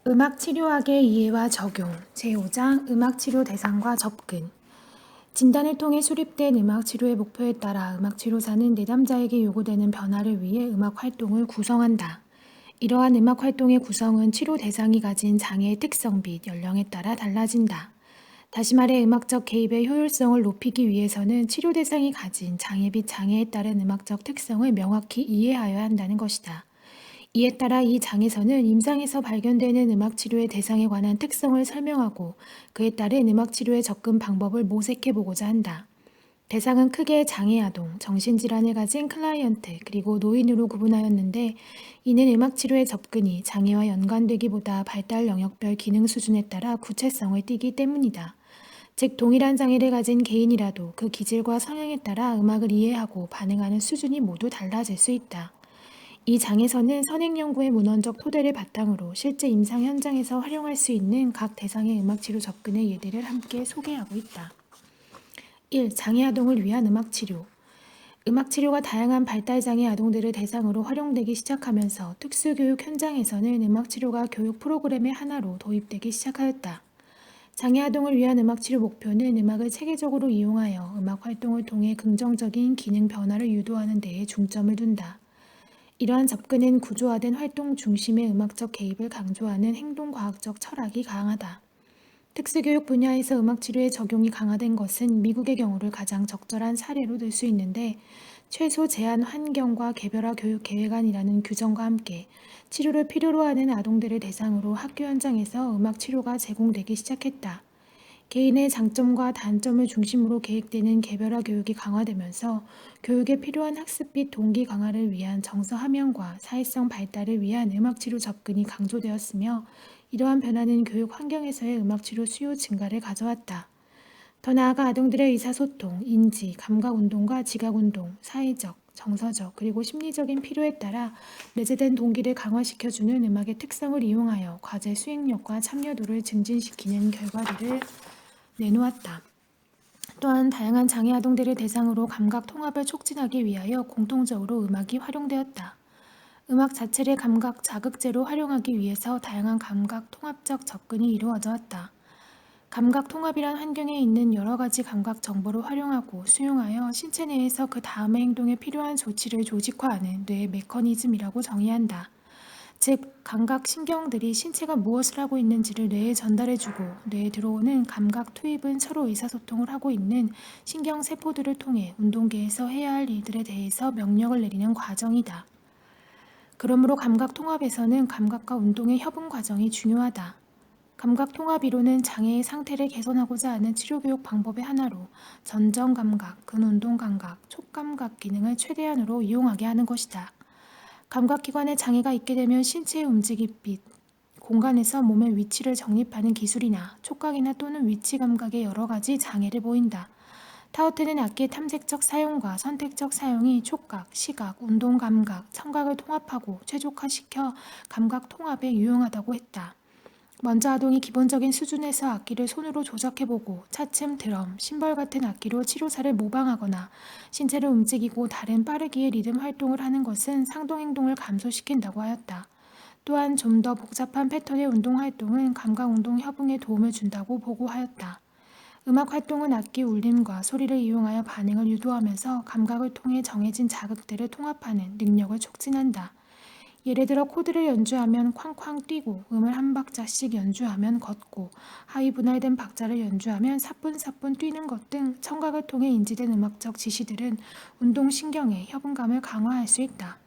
음악치료학의 이해와 적용 제5장 음악치료 대상과 접근 진단을 통해 수립된 음악치료의 목표에 따라 음악치료사는 내담자에게 요구되는 변화를 위해 음악활동을 구성한다. 이러한 음악활동의 구성은 치료 대상이 가진 장애의 특성 및 연령에 따라 달라진다. 다시 말해 음악적 개입의 효율성을 높이기 위해서는 치료 대상이 가진 장애 및 장애에 따른 음악적 특성을 명확히 이해하여야 한다는 것이다. 이에 따라 이 장에서는 임상에서 발견되는 음악치료의 대상에 관한 특성을 설명하고 그에 따른 음악치료의 접근 방법을 모색해 보고자 한다. 대상은 크게 장애아동, 정신질환을 가진 클라이언트, 그리고 노인으로 구분하였는데 이는 음악치료의 접근이 장애와 연관되기보다 발달 영역별 기능 수준에 따라 구체성을 띠기 때문이다. 즉 동일한 장애를 가진 개인이라도 그 기질과 성향에 따라 음악을 이해하고 반응하는 수준이 모두 달라질 수 있다. 이 장에서는 선행 연구의 문헌적 토대를 바탕으로 실제 임상 현장에서 활용할 수 있는 각 대상의 음악치료 접근의 예들을 함께 소개하고 있다. 1. 장애 아동을 위한 음악치료 음악치료가 다양한 발달장애 아동들을 대상으로 활용되기 시작하면서 특수교육 현장에서는 음악치료가 교육 프로그램의 하나로 도입되기 시작하였다. 장애 아동을 위한 음악치료 목표는 음악을 체계적으로 이용하여 음악 활동을 통해 긍정적인 기능 변화를 유도하는 데에 중점을 둔다. 이러한 접근은 구조화된 활동 중심의 음악적 개입을 강조하는 행동과학적 철학이 강하다. 특수교육 분야에서 음악치료의 적용이 강화된 것은 미국의 경우를 가장 적절한 사례로 들 수 있는데 최소 제한 환경과 개별화 교육 계획안이라는 규정과 함께 치료를 필요로 하는 아동들을 대상으로 학교 현장에서 음악치료가 제공되기 시작했다. 개인의 장점과 단점을 중심으로 계획되는 개별화 교육이 강화되면서 교육에 필요한 학습 및 동기 강화를 위한 정서 함양과 사회성 발달을 위한 음악치료 접근이 강조되었으며 이러한 변화는 교육 환경에서의 음악치료 수요 증가를 가져왔다. 더 나아가 아동들의 의사소통, 인지, 감각운동과 지각운동, 사회적, 정서적, 그리고 심리적인 필요에 따라 내재된 동기를 강화시켜주는 음악의 특성을 이용하여 과제 수행력과 참여도를 증진시키는 결과들을 내놓았다. 또한 다양한 장애 아동들을 대상으로 감각 통합을 촉진하기 위하여 공통적으로 음악이 활용되었다. 음악 자체를 감각 자극제로 활용하기 위해서 다양한 감각 통합적 접근이 이루어져 왔다. 감각 통합이란 환경에 있는 여러 가지 감각 정보를 활용하고 수용하여 신체 내에서 그 다음의 행동에 필요한 조치를 조직화하는 뇌의 메커니즘이라고 정의한다. 즉, 감각 신경들이 신체가 무엇을 하고 있는지를 뇌에 전달해주고 뇌에 들어오는 감각 투입은 서로 의사소통을 하고 있는 신경세포들을 통해 운동계에서 해야 할 일들에 대해서 명령을 내리는 과정이다. 그러므로 감각 통합에서는 감각과 운동의 협응 과정이 중요하다. 감각 통합 이론은 장애의 상태를 개선하고자 하는 치료교육 방법의 하나로 전정 감각, 근운동 감각, 촉감각 기능을 최대한으로 이용하게 하는 것이다. 감각기관에 장애가 있게 되면 신체의 움직임 및 공간에서 몸의 위치를 정립하는 기술이나 촉각이나 또는 위치 감각의 여러 가지 장애를 보인다. 타우트는 악기의 탐색적 사용과 선택적 사용이 촉각, 시각, 운동 감각, 청각을 통합하고 최적화시켜 감각 통합에 유용하다고 했다. 먼저 아동이 기본적인 수준에서 악기를 손으로 조작해보고 차츰 드럼, 심벌 같은 악기로 치료사를 모방하거나 신체를 움직이고 다른 빠르기의 리듬 활동을 하는 것은 상동행동을 감소시킨다고 하였다. 또한 좀 더 복잡한 패턴의 운동 활동은 감각운동 협응에 도움을 준다고 보고하였다. 음악 활동은 악기 울림과 소리를 이용하여 반응을 유도하면서 감각을 통해 정해진 자극들을 통합하는 능력을 촉진한다. 예를 들어 코드를 연주하면 쾅쾅 뛰고 음을 한 박자씩 연주하면 걷고 하위 분할된 박자를 연주하면 사뿐사뿐 뛰는 것 등 청각을 통해 인지된 음악적 지시들은 운동신경의 협응감을 강화할 수 있다.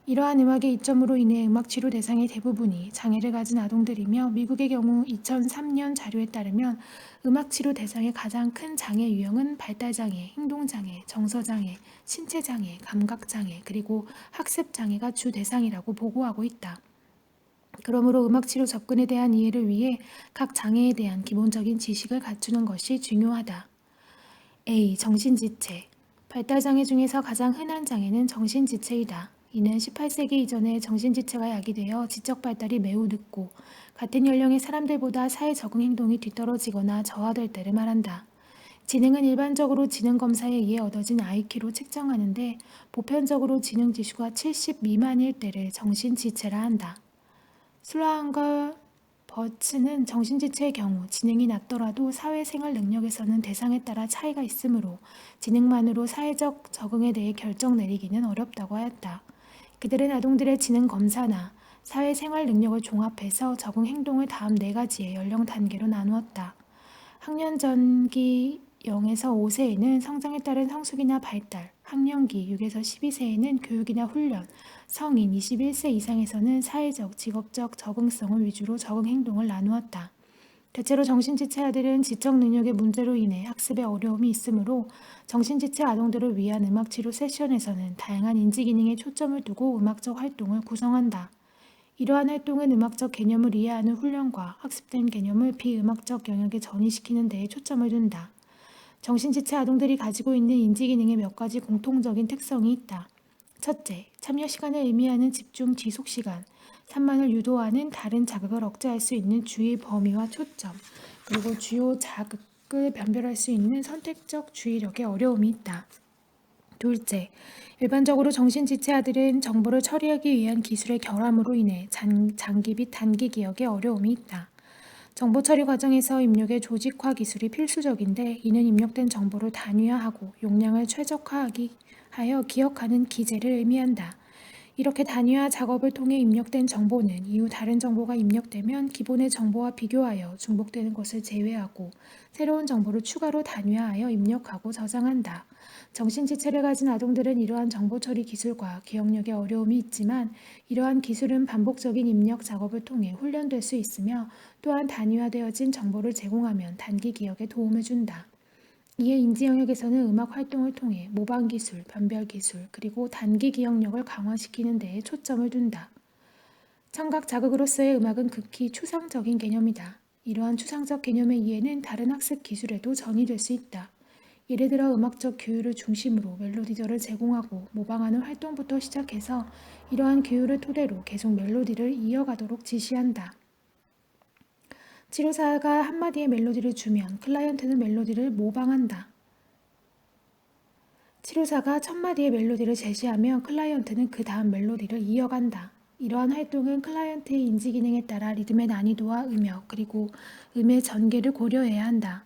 이러한 음악의 이점으로 인해 음악치료 대상의 대부분이 장애를 가진 아동들이며 미국의 경우 2003년 자료에 따르면 음악치료 대상의 가장 큰 장애 유형은 발달장애, 행동장애, 정서장애, 신체장애, 감각장애, 그리고 학습장애가 주 대상이라고 보고하고 있다. 그러므로 음악치료 접근에 대한 이해를 위해 각 장애에 대한 기본적인 지식을 갖추는 것이 중요하다. A. 정신지체 발달장애 중에서 가장 흔한 장애는 정신지체이다. 이는 18세기 이전에 정신지체가 야기되어 지적 발달이 매우 늦고 같은 연령의 사람들보다 사회 적응 행동이 뒤떨어지거나 저하될 때를 말한다. 지능은 일반적으로 지능검사에 의해 얻어진 IQ로 측정하는데 보편적으로 지능지수가 70 미만일 때를 정신지체라 한다. 슬라한 걸 버츠는 정신지체의 경우 지능이 낮더라도 사회생활 능력에서는 대상에 따라 차이가 있으므로 지능만으로 사회적 적응에 대해 결정 내리기는 어렵다고 하였다. 그들은 아동들의 지능 검사나 사회생활 능력을 종합해서 적응 행동을 다음 4가지의 연령 단계로 나누었다. 학년 전기 0에서 5세에는 성장에 따른 성숙이나 발달, 학령기 6에서 12세에는 교육이나 훈련, 성인 21세 이상에서는 사회적, 직업적 적응성을 위주로 적응 행동을 나누었다. 대체로 정신지체 아들은 지적 능력의 문제로 인해 학습에 어려움이 있으므로 정신지체 아동들을 위한 음악치료 세션에서는 다양한 인지기능에 초점을 두고 음악적 활동을 구성한다. 이러한 활동은 음악적 개념을 이해하는 훈련과 학습된 개념을 비음악적 영역에 전이시키는 데에 초점을 둔다. 정신지체 아동들이 가지고 있는 인지기능의 몇 가지 공통적인 특성이 있다. 첫째, 참여 시간을 의미하는 집중 지속 시간, 산만을 유도하는 다른 자극을 억제할 수 있는 주의 범위와 초점, 그리고 주요 자극을 변별할 수 있는 선택적 주의력에 어려움이 있다. 둘째, 일반적으로 정신지체아들은 정보를 처리하기 위한 기술의 결함으로 인해 장기 및 단기 기억에 어려움이 있다. 정보 처리 과정에서 입력의 조직화 기술이 필수적인데 이는 입력된 정보를 단위화하고 용량을 최적화하여 기억하는 기제를 의미한다. 이렇게 단위화 작업을 통해 입력된 정보는 이후 다른 정보가 입력되면 기본의 정보와 비교하여 중복되는 것을 제외하고 새로운 정보를 추가로 단위화하여 입력하고 저장한다. 정신지체를 가진 아동들은 이러한 정보 처리 기술과 기억력에 어려움이 있지만 이러한 기술은 반복적인 입력 작업을 통해 훈련될 수 있으며 또한 단위화되어진 정보를 제공하면 단기 기억에 도움을 준다. 이에 인지 영역에서는 음악 활동을 통해 모방 기술, 변별 기술, 그리고 단기 기억력을 강화시키는 데에 초점을 둔다. 청각 자극으로서의 음악은 극히 추상적인 개념이다. 이러한 추상적 개념의 이해는 다른 학습 기술에도 전이될 수 있다. 예를 들어 음악적 규율을 중심으로 멜로디절을 제공하고 모방하는 활동부터 시작해서 이러한 규율을 토대로 계속 멜로디를 이어가도록 지시한다. 치료사가 한마디의 멜로디를 주면 클라이언트는 멜로디를 모방한다. 치료사가 1000마디의 멜로디를 제시하며 클라이언트는 그 다음 멜로디를 이어간다. 이러한 활동은 클라이언트의 인지기능에 따라 리듬의 난이도와 음역 그리고 음의 전개를 고려해야 한다.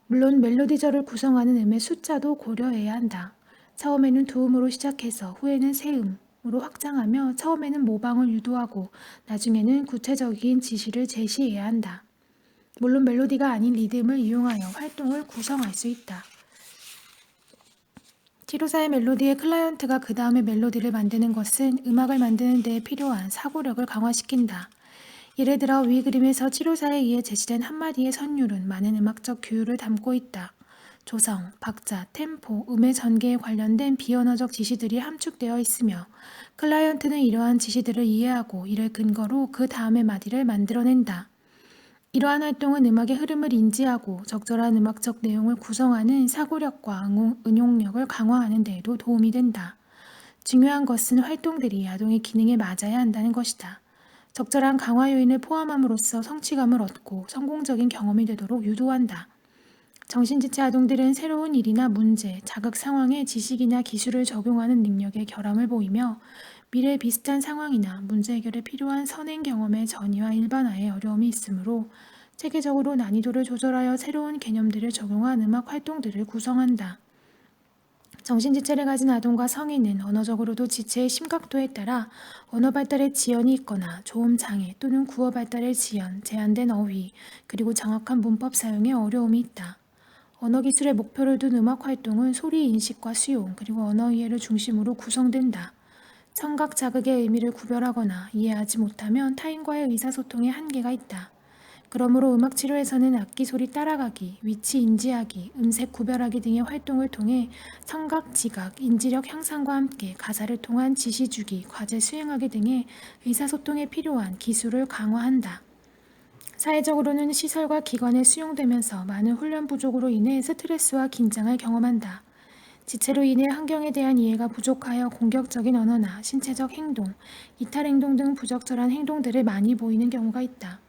물론 멜로디절을 구성하는 음의 숫자도 고려해야 한다. 처음에는 두음으로 시작해서 후에는 세음으로 확장하며 처음에는 모방을 유도하고 나중에는 구체적인 지시를 제시해야 한다. 물론 멜로디가 아닌 리듬을 이용하여 활동을 구성할 수 있다. 치료사의 멜로디에 클라이언트가 그 다음에 멜로디를 만드는 것은 음악을 만드는 데 필요한 사고력을 강화시킨다. 예를 들어 위 그림에서 치료사에 의해 제시된 한마디의 선율은 많은 음악적 규율을 담고 있다. 조성, 박자, 템포, 음의 전개에 관련된 비언어적 지시들이 함축되어 있으며 클라이언트는 이러한 지시들을 이해하고 이를 근거로 그 다음의 마디를 만들어낸다. 이러한 활동은 음악의 흐름을 인지하고 적절한 음악적 내용을 구성하는 사고력과 응용력을 강화하는 데에도 도움이 된다. 중요한 것은 활동들이 아동의 기능에 맞아야 한다는 것이다. 적절한 강화 요인을 포함함으로써 성취감을 얻고 성공적인 경험이 되도록 유도한다. 정신지체 아동들은 새로운 일이나 문제, 자극 상황에 지식이나 기술을 적용하는 능력의 결함을 보이며 미래 비슷한 상황이나 문제 해결에 필요한 선행 경험의 전이와 일반화에 어려움이 있으므로 체계적으로 난이도를 조절하여 새로운 개념들을 적용한 음악 활동들을 구성한다. 정신지체를 가진 아동과 성인은 언어적으로도 지체의 심각도에 따라 언어 발달에 지연이 있거나 조음 장애 또는 구어 발달의 지연, 제한된 어휘, 그리고 정확한 문법 사용에 어려움이 있다. 언어 기술에 목표를 둔 음악 활동은 소리 인식과 수용, 그리고 언어 이해를 중심으로 구성된다. 청각 자극의 의미를 구별하거나 이해하지 못하면 타인과의 의사소통에 한계가 있다. 그러므로 음악 치료에서는 악기 소리 따라가기, 위치 인지하기, 음색 구별하기 등의 활동을 통해 청각, 지각, 인지력 향상과 함께 가사를 통한 지시 주기, 과제 수행하기 등의 의사소통에 필요한 기술을 강화한다. 사회적으로는 시설과 기관에 수용되면서 많은 훈련 부족으로 인해 스트레스와 긴장을 경험한다. 지체로 인해 환경에 대한 이해가 부족하여 공격적인 언어나 신체적 행동, 이탈 행동 등 부적절한 행동들을 많이 보이는 경우가 있다.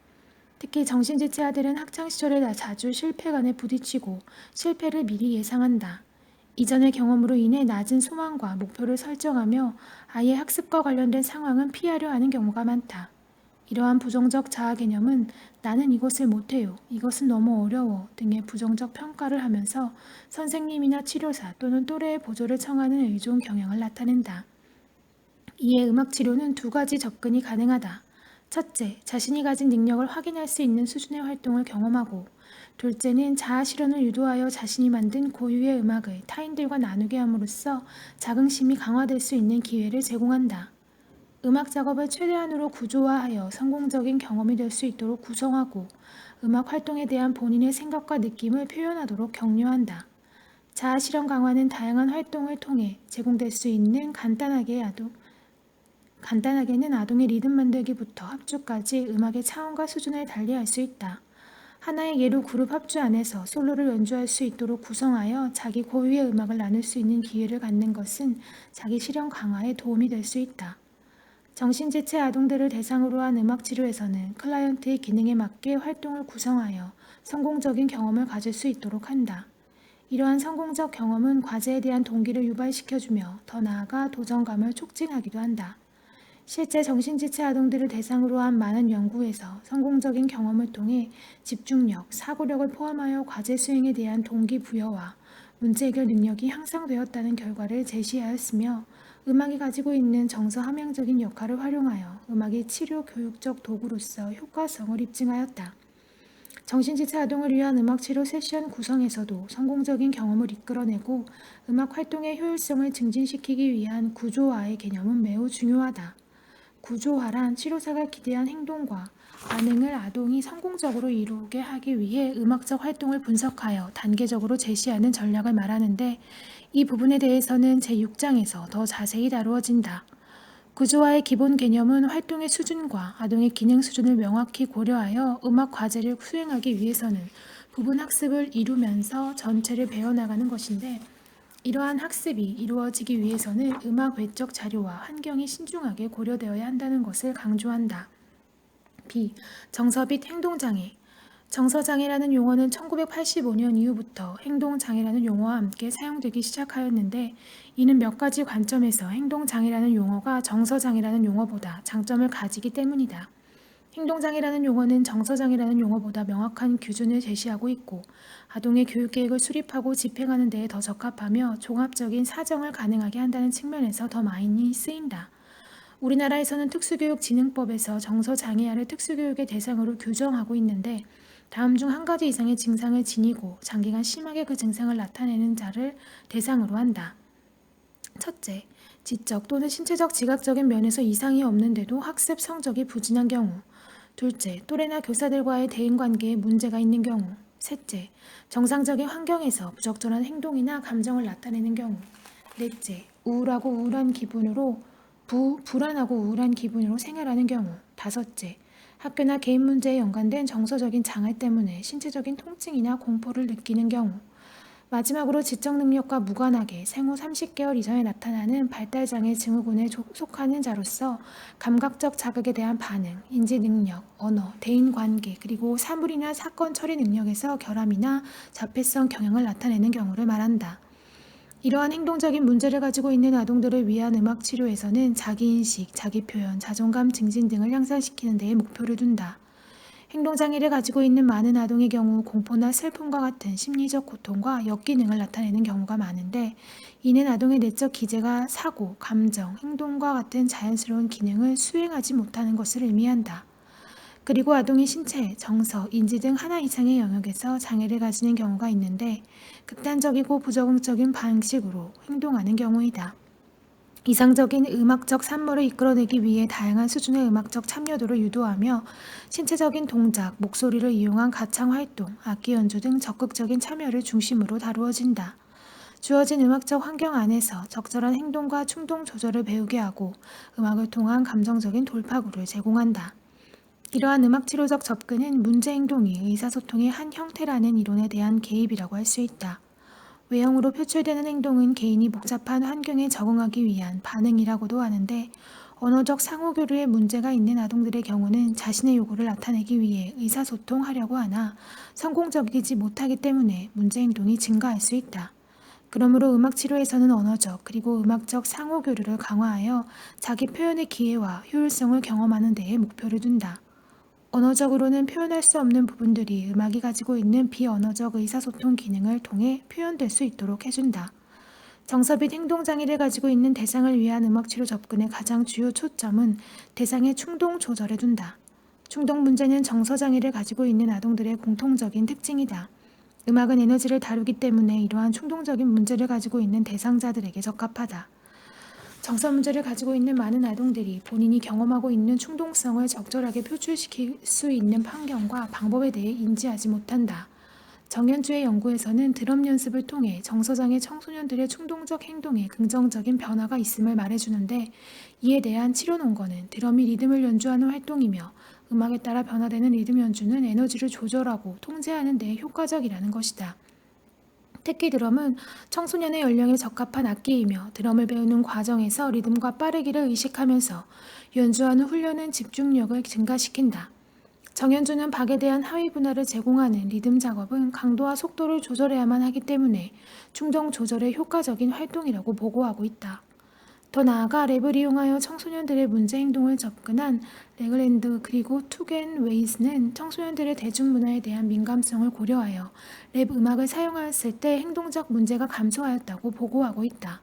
특히 정신지체 아들은 학창시절에 자주 실패관에 부딪히고 실패를 미리 예상한다. 이전의 경험으로 인해 낮은 소망과 목표를 설정하며 아예 학습과 관련된 상황은 피하려 하는 경우가 많다. 이러한 부정적 자아 개념은 나는 이것을 못해요, 이것은 너무 어려워 등의 부정적 평가를 하면서 선생님이나 치료사 또는 또래의 보조를 청하는 의존 경향을 나타낸다. 이에 음악 치료는 두 가지 접근이 가능하다. 첫째, 자신이 가진 능력을 확인할 수 있는 수준의 활동을 경험하고, 둘째는 자아 실현을 유도하여 자신이 만든 고유의 음악을 타인들과 나누게 함으로써 자긍심이 강화될 수 있는 기회를 제공한다. 음악 작업을 최대한으로 구조화하여 성공적인 경험이 될 수 있도록 구성하고, 음악 활동에 대한 본인의 생각과 느낌을 표현하도록 격려한다. 자아 실현 강화는 다양한 활동을 통해 제공될 수 있는 간단하게는 아동의 리듬 만들기부터 합주까지 음악의 차원과 수준을 달리할 수 있다. 하나의 예로 그룹 합주 안에서 솔로를 연주할 수 있도록 구성하여 자기 고유의 음악을 나눌 수 있는 기회를 갖는 것은 자기 실현 강화에 도움이 될 수 있다. 정신지체 아동들을 대상으로 한 음악 치료에서는 클라이언트의 기능에 맞게 활동을 구성하여 성공적인 경험을 가질 수 있도록 한다. 이러한 성공적 경험은 과제에 대한 동기를 유발시켜주며 더 나아가 도전감을 촉진하기도 한다. 실제 정신지체 아동들을 대상으로 한 많은 연구에서 성공적인 경험을 통해 집중력, 사고력을 포함하여 과제 수행에 대한 동기부여와 문제 해결 능력이 향상되었다는 결과를 제시하였으며, 음악이 가지고 있는 정서 함양적인 역할을 활용하여 음악이 치료 교육적 도구로서 효과성을 입증하였다. 정신지체 아동을 위한 음악 치료 세션 구성에서도 성공적인 경험을 이끌어내고 음악 활동의 효율성을 증진시키기 위한 구조화의 개념은 매우 중요하다. 구조화란 치료사가 기대한 행동과 반응을 아동이 성공적으로 이루게 하기 위해 음악적 활동을 분석하여 단계적으로 제시하는 전략을 말하는데, 이 부분에 대해서는 제6장에서 더 자세히 다루어진다. 구조화의 기본 개념은 활동의 수준과 아동의 기능 수준을 명확히 고려하여 음악 과제를 수행하기 위해서는 부분 학습을 이루면서 전체를 배워나가는 것인데, 이러한 학습이 이루어지기 위해서는 음악 외적 자료와 환경이 신중하게 고려되어야 한다는 것을 강조한다. B. 정서 및 행동장애. 정서장애라는 용어는 1985년 이후부터 행동장애라는 용어와 함께 사용되기 시작하였는데, 이는 몇 가지 관점에서 행동장애라는 용어가 정서장애라는 용어보다 장점을 가지기 때문이다. 행동장애라는 용어는 정서장애라는 용어보다 명확한 기준을 제시하고 있고, 아동의 교육계획을 수립하고 집행하는 데에 더 적합하며 종합적인 사정을 가능하게 한다는 측면에서 더 많이 쓰인다. 우리나라에서는 특수교육진흥법에서 정서장애아를 특수교육의 대상으로 규정하고 있는데, 다음 중 한 가지 이상의 증상을 지니고 장기간 심하게 그 증상을 나타내는 자를 대상으로 한다. 첫째, 지적 또는 신체적 지각적인 면에서 이상이 없는데도 학습 성적이 부진한 경우. 둘째, 또래나 교사들과의 대인관계에 문제가 있는 경우. 셋째, 정상적인 환경에서 부적절한 행동이나 감정을 나타내는 경우. 넷째, 불안하고 우울한 기분으로 생활하는 경우. 다섯째, 학교나 개인 문제에 연관된 정서적인 장애 때문에 신체적인 통증이나 공포를 느끼는 경우. 마지막으로 지적 능력과 무관하게 생후 30개월 이전에 나타나는 발달장애 증후군에 속하는 자로서 감각적 자극에 대한 반응, 인지 능력, 언어, 대인관계, 그리고 사물이나 사건 처리 능력에서 결함이나 자폐성 경향을 나타내는 경우를 말한다. 이러한 행동적인 문제를 가지고 있는 아동들을 위한 음악 치료에서는 자기인식, 자기표현, 자존감 증진 등을 향상시키는 데에 목표를 둔다. 행동장애를 가지고 있는 많은 아동의 경우 공포나 슬픔과 같은 심리적 고통과 역기능을 나타내는 경우가 많은데, 이는 아동의 내적 기제가 사고, 감정, 행동과 같은 자연스러운 기능을 수행하지 못하는 것을 의미한다. 그리고 아동이 신체, 정서, 인지 등 하나 이상의 영역에서 장애를 가지는 경우가 있는데, 극단적이고 부적응적인 방식으로 행동하는 경우이다. 이상적인 음악적 산물을 이끌어내기 위해 다양한 수준의 음악적 참여도를 유도하며 신체적인 동작, 목소리를 이용한 가창 활동, 악기 연주 등 적극적인 참여를 중심으로 다루어진다. 주어진 음악적 환경 안에서 적절한 행동과 충동 조절을 배우게 하고 음악을 통한 감정적인 돌파구를 제공한다. 이러한 음악치료적 접근은 문제 행동이 의사소통의 한 형태라는 이론에 대한 개입이라고 할 수 있다. 외형으로 표출되는 행동은 개인이 복잡한 환경에 적응하기 위한 반응이라고도 하는데, 언어적 상호교류에 문제가 있는 아동들의 경우는 자신의 요구를 나타내기 위해 의사소통하려고 하나 성공적이지 못하기 때문에 문제 행동이 증가할 수 있다. 그러므로 음악 치료에서는 언어적 그리고 음악적 상호 교류를 강화하여 자기 표현의 기회와 효율성을 경험하는 데에 목표를 둔다. 언어적으로는 표현할 수 없는 부분들이 음악이 가지고 있는 비언어적 의사소통 기능을 통해 표현될 수 있도록 해준다. 정서빛 행동장애를 가지고 있는 대상을 위한 음악치료 접근의 가장 주요 초점은 대상의 충동 조절에 둔다. 충동 문제는 정서장애를 가지고 있는 아동들의 공통적인 특징이다. 음악은 에너지를 다루기 때문에 이러한 충동적인 문제를 가지고 있는 대상자들에게 적합하다. 정서 문제를 가지고 있는 많은 아동들이 본인이 경험하고 있는 충동성을 적절하게 표출시킬 수 있는 환경과 방법에 대해 인지하지 못한다. 정현주의 연구에서는 드럼 연습을 통해 정서장애 청소년들의 충동적 행동에 긍정적인 변화가 있음을 말해주는데, 이에 대한 치료 논거는 드럼이 리듬을 연주하는 활동이며 음악에 따라 변화되는 리듬 연주는 에너지를 조절하고 통제하는 데 효과적이라는 것이다. 특히 드럼은 청소년의 연령에 적합한 악기이며 드럼을 배우는 과정에서 리듬과 빠르기를 의식하면서 연주하는 훈련은 집중력을 증가시킨다. 정현주는 박에 대한 하위 분할을 제공하는 리듬 작업은 강도와 속도를 조절해야만 하기 때문에 충동 조절에 효과적인 활동이라고 보고하고 있다. 더 나아가 랩을 이용하여 청소년들의 문제 행동을 접근한 레글랜드 그리고 투겐 웨이스는 청소년들의 대중문화에 대한 민감성을 고려하여 랩 음악을 사용하였을 때 행동적 문제가 감소하였다고 보고하고 있다.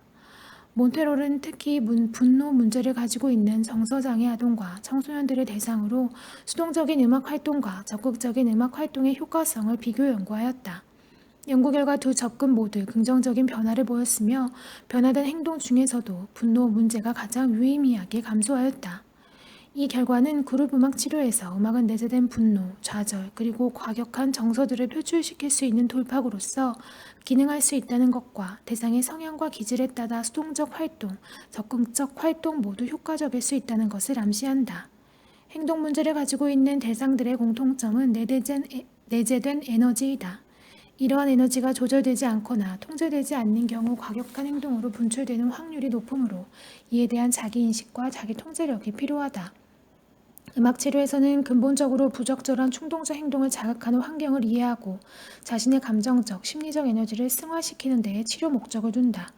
몬테롤은 특히 분노 문제를 가지고 있는 정서장애 아동과 청소년들을 대상으로 수동적인 음악 활동과 적극적인 음악 활동의 효과성을 비교 연구하였다. 연구 결과 두 접근 모두 긍정적인 변화를 보였으며 변화된 행동 중에서도 분노 문제가 가장 유의미하게 감소하였다. 이 결과는 그룹 음악 치료에서 음악은 내재된 분노, 좌절, 그리고 과격한 정서들을 표출시킬 수 있는 돌파구로서 기능할 수 있다는 것과 대상의 성향과 기질에 따라 수동적 활동, 적극적 활동 모두 효과적일 수 있다는 것을 암시한다. 행동 문제를 가지고 있는 대상들의 공통점은 내재된 에너지이다. 이러한 에너지가 조절되지 않거나 통제되지 않는 경우 과격한 행동으로 분출되는 확률이 높으므로 이에 대한 자기인식과 자기 통제력이 필요하다. 음악 치료에서는 근본적으로 부적절한 충동적 행동을 자극하는 환경을 이해하고 자신의 감정적, 심리적 에너지를 승화시키는 데에 치료 목적을 둔다.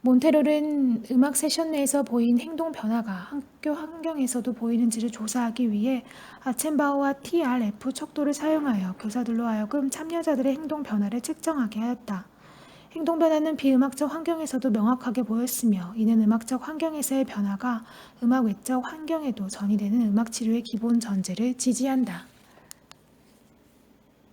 몬테롤은 음악 세션 내에서 보인 행동 변화가 학교 환경에서도 보이는지를 조사하기 위해 아첸바우와 TRF 척도를 사용하여 교사들로 하여금 참여자들의 행동 변화를 측정하게 하였다. 행동 변화는 비음악적 환경에서도 명확하게 보였으며 이는 음악적 환경에서의 변화가 음악 외적 환경에도 전이되는 음악 치료의 기본 전제를 지지한다.